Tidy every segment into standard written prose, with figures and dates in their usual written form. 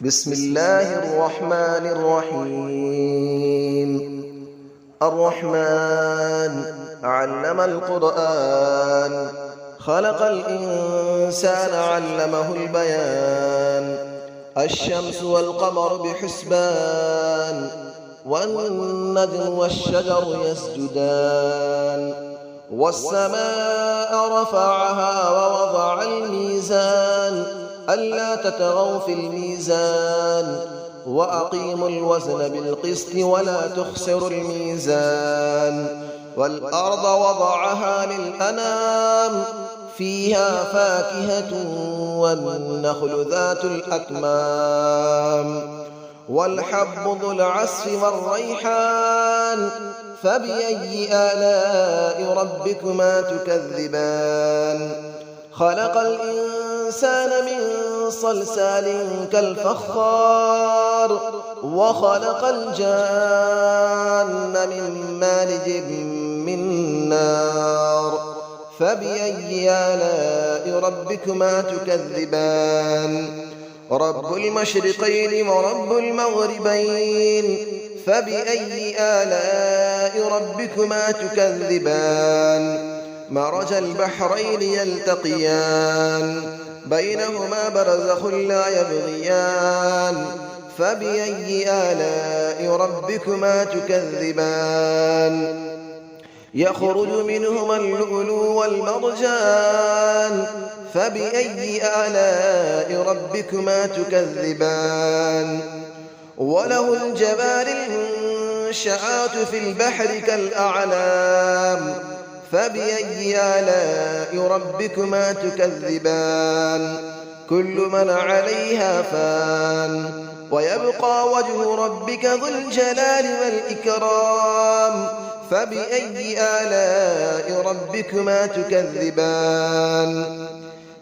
بسم الله الرحمن الرحيم. الرحمن علم القرآن، خلق الإنسان علمه البيان. الشمس والقمر بحسبان، والنجم والشجر يسجدان. والسماء رفعها ووضع الميزان، ألا تطغوا في الميزان، وأقيموا الوزن بالقسط ولا تخسروا الميزان. والأرض وضعها للأنام، فيها فاكهة والنخل ذات الأكمام. والحب ذو العصف والريحان، فبأي آلاء ربكما تكذبان. خلق الإنسان من صلصال كالفخار، وخلق الجان من مارج من نار. فبأي آلاء ربكما تكذبان. رب المشرقين ورب المغربين، فبأي آلاء ربكما تكذبان. مرج البحرين يلتقيان، بينهما برزخ لا يبغيان. فبأي آلاء ربكما تكذبان. يخرج منهما اللؤلؤ والمرجان، فبأي آلاء ربكما تكذبان. وله الجوار المنشآت في البحر كالأعلام، فبأي آلاء ربكما تكذبان. كل من عليها فان، ويبقى وجه ربك ذو الجلال والإكرام. فبأي آلاء ربكما تكذبان.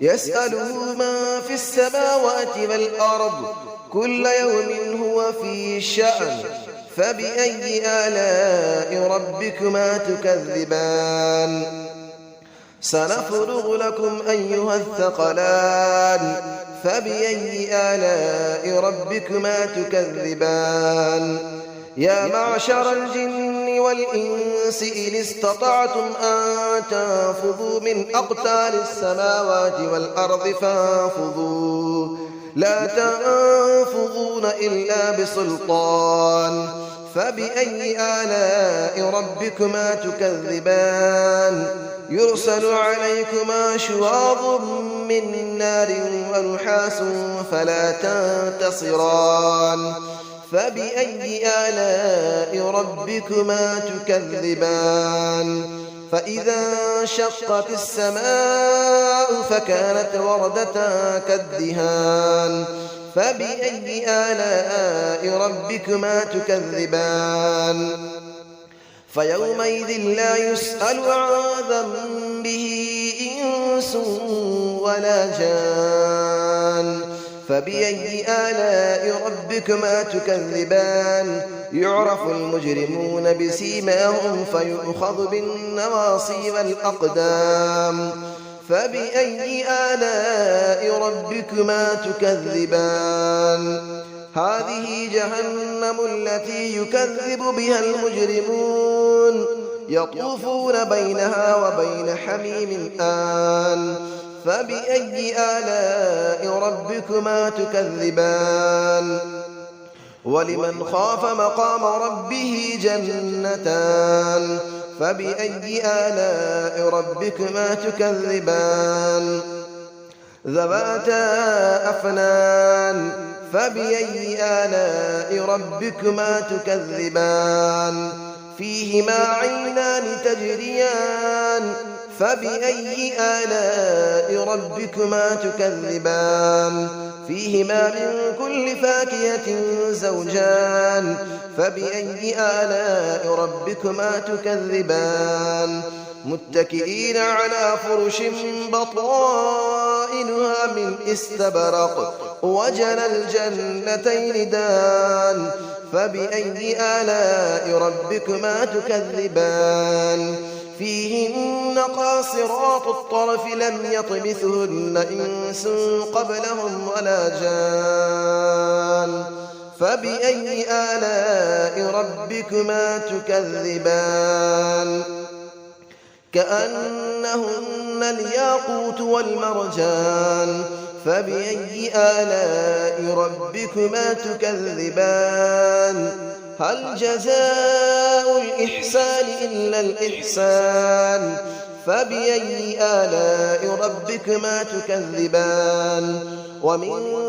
يسأله من في السماوات والأرض، كل يوم هو في شأن. فبأي آلاء ربكما تكذبان. سنفرغ لكم أيها الثقلان، فبأي آلاء ربكما تكذبان. يا معشر الجن والإنس إن استطعتم أن تنفذوا من أقطار السماوات والأرض فانفذوا، لا تنفذون إلا بسلطان. فبأي آلاء ربكما تكذبان. يرسل عليكما شواظ من نار ونحاس فلا تنتصران. فبأي آلاء ربكما تكذبان. فإذا انشقت السماء فكانت وردة كالدهان. فبأي آلاء ربكما تكذبان. فيومئذ لا يسأل عن ذنبه إنس ولا جان. فبأي آلاء ربكما تكذبان. يعرف المجرمون بسيماهم فيؤخذ بالنواصي والأقدام. فبأي آلاء ربكما تكذبان. هذه جهنم التي يكذب بها المجرمون، يطوفون بينها وبين حميم آن. فبأي آلاء ربكما تكذبان. ولمن خاف مقام ربه جنتان. فبأي آلاء ربكما تكذبان. ذواتا أفنان. فبأي آلاء ربكما تكذبان. فيهما عينان تجريان. فبأي آلاء ربكما تكذبان. فيهما من كل فاكهة زوجان. فبأي آلاء ربكما تكذبان. متكئين على فرش بطائنها من استبرق، وجنى الجنتين دان. فبأي آلاء ربكما تكذبان. فيهن قاصرات الطرف لم يطمثهن إنس قبلهم ولا جان. فبأي آلاء ربكما تكذبان كأنهن الياقوت والمرجان فبأي آلاء ربكما تكذبان هل جزاء الإحسان إلا الإحسان فبأي آلاء ربكما تكذبان ومن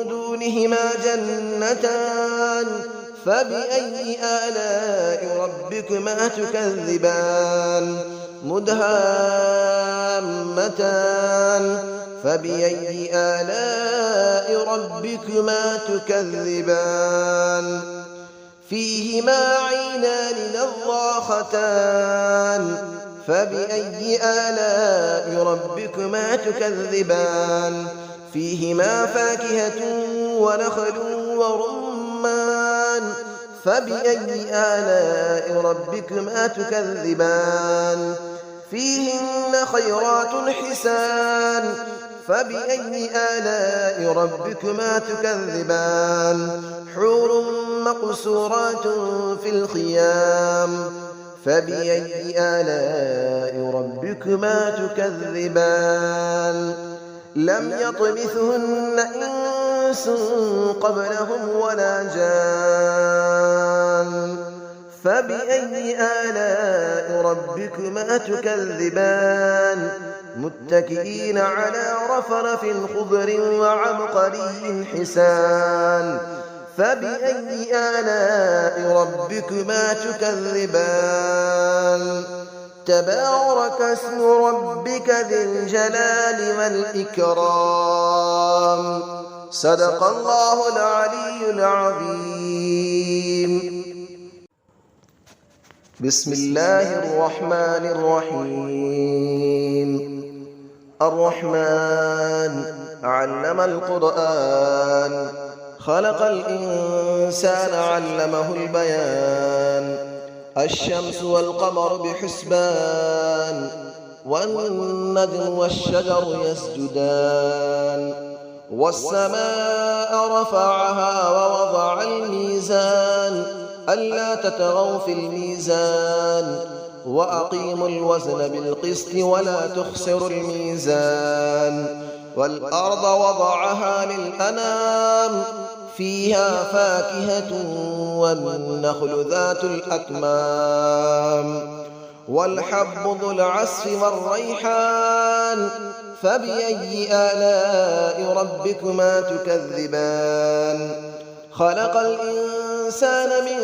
دونهما جنتان فبأي آلاء ربكما تكذبان مدهامتان فبأي آلاء ربكما تكذبان فيهما عينان نضاختان فبأي آلاء ربكما تكذبان فيهما فاكهة ونخل ورمان فبأي آلاء ربكما تكذبان فيهن خيرات حسان فبأي آلاء ربكما تكذبان حور مقصورات في الخيام فبأي آلاء ربكما تكذبان لم يطمثهن إنس قبلهم ولا جان فبأي آلاء ربكما تكذبان متكئين على رفرف خضر وعبقري حسان فبأي آلاء ربكما تكذبان تبارك اسم ربك ذي الجلال والإكرام صدق الله العلي العظيم بسم الله الرحمن الرحيم الرحمن علم القرآن خلق الإنسان علمه البيان الشمس والقمر بحسبان والنجم والشجر يسجدان والسماء رفعها ووضع الميزان ألا تطغوا في الميزان وأقيموا الوزن بالقسط ولا تخسروا الميزان والأرض وضعها للأنام فيها فاكهة والنخل ذات الأكمام والحب ذو العصف والريحان فبأي آلاء ربكما تكذبان خلق الإنسان من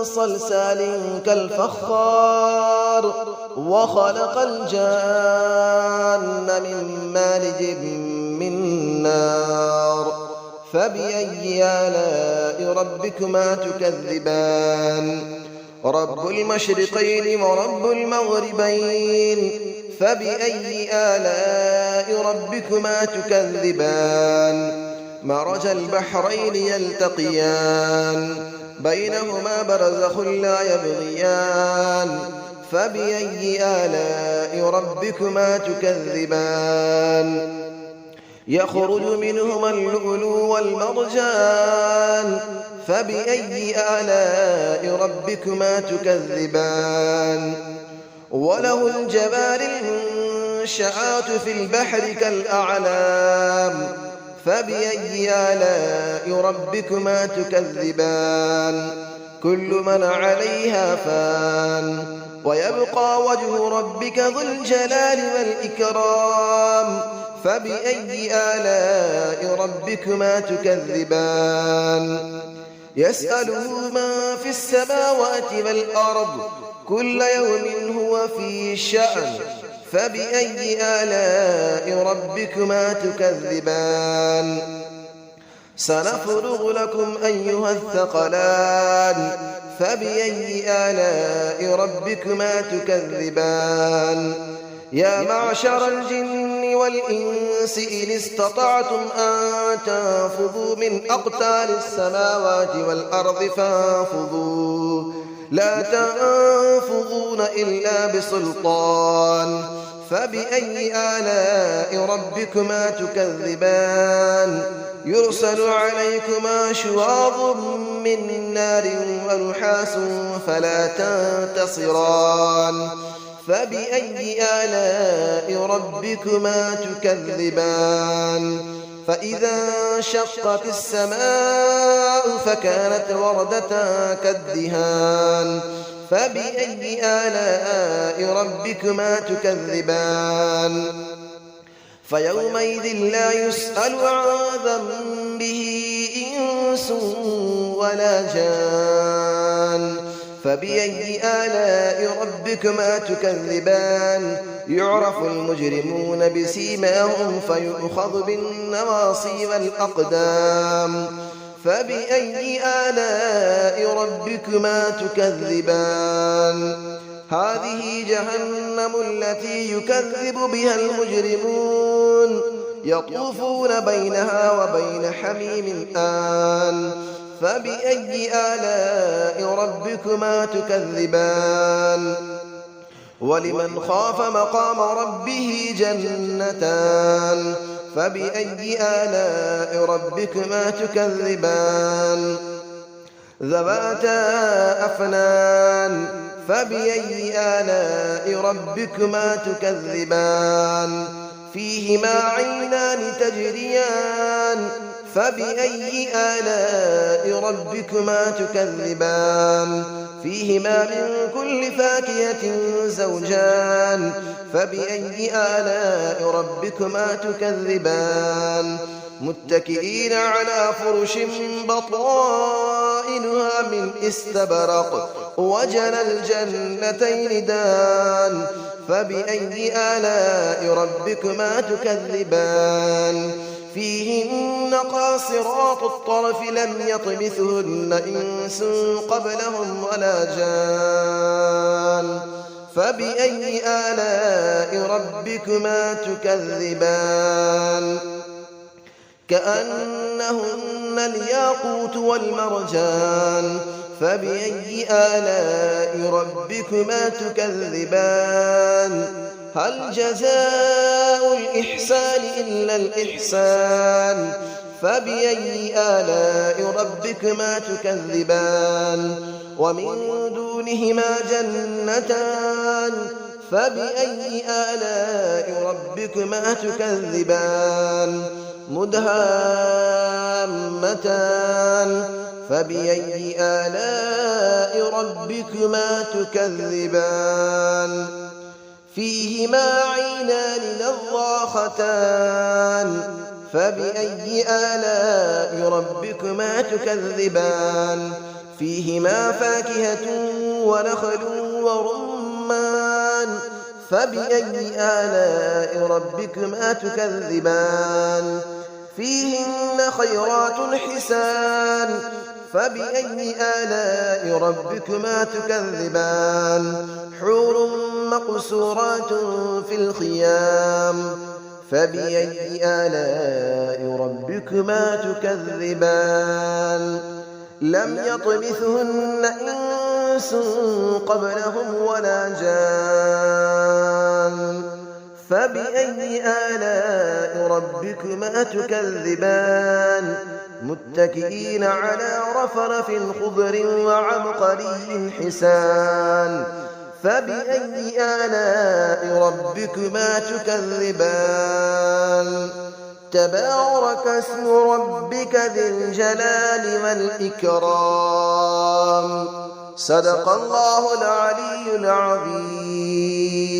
صلصال كالفخار وخلق الجان من مارج من نار فبأي آلاء ربكما تكذبان رب المشرقين ورب المغربين فبأي آلاء ربكما تكذبان مرج البحرين يلتقيان بينهما برزخ لا يبغيان فبأي آلاء ربكما تكذبان يخرج منهما اللؤلؤ والمرجان فبأي آلاء ربكما تكذبان وله الجبال المنشآت في البحر كالأعلام فبأي آلاء ربكما تكذبان كل من عليها فان ويبقى وجه ربك ذو الجلال والإكرام فبأي آلاء ربكما تكذبان يسأله من في السماوات والأرض كل يوم هو في شأن فبأي آلاء ربكما تكذبان سنفرغ لكم أيها الثقلان فبأي آلاء ربكما تكذبان يا معشر الجن والإنس إن استطعتم أن تنفذوا من أقطار السماوات والأرض فانفذوا لا تنفذون إلا بسلطان فبأي آلاء ربكما تكذبان يرسل عليكما شواظ من نار ونحاس فلا تنتصران فبأي آلاء ربكما تكذبان فإذا انشقت السماء فكانت وردة كالدهان فبأي آلاء ربكما تكذبان فيومئذ لا يسأل عن ذنبه إنس ولا جان فبأي آلاء ربكما تكذبان يعرف المجرمون بسيماهم فيؤخذ بالنواصي والأقدام فبأي آلاء ربكما تكذبان هذه جهنم التي يكذب بها المجرمون يطوفون بينها وبين حميم آن فبأي آلاء ربكما تكذبان ولمن خاف مقام ربه جنتان فبأي آلاء ربكما تكذبان ذواتا أفنان فبأي آلاء ربكما تكذبان فيهما عينان تجريان فبأي آلاء ربكما تكذبان فيهما من كل فاكهة زوجان فبأي آلاء ربكما تكذبان متكئين على فرش بطائنها من استبرق وجنى الجنتين دان فبأي آلاء ربكما تكذبان فيهن قاصرات الطرف لم يطمثهن إنس قبلهم ولا جان فبأي آلاء ربكما تكذبان كأنهن الياقوت والمرجان فبأي آلاء ربكما تكذبان هل جزاء الإحسان إلا الإحسان فبأي آلاء ربكما تكذبان ومن دونهما جنتان فبأي آلاء ربكما تكذبان مدهامتان فبأي آلاء ربكما تكذبان فيهما عينان نضاختان فبأي آلاء ربكما تكذبان فيهما فاكهة ونخل ورمان فبأي آلاء ربكما تكذبان فيهن خيرات حسان فبأي آلاء ربكما تكذبان حور مقصورات في الخيام فبأي آلاء ربكما تكذبان لم يطمثهن إنس قبلهم ولا جان فبأي آلاء ربكما تكذبان متكئين على رفرف خضر وعبقري حسان فبأي آلاء ربكما تكذبان تبارك اسم ربك ذي الجلال والإكرام صدق الله العلي العظيم.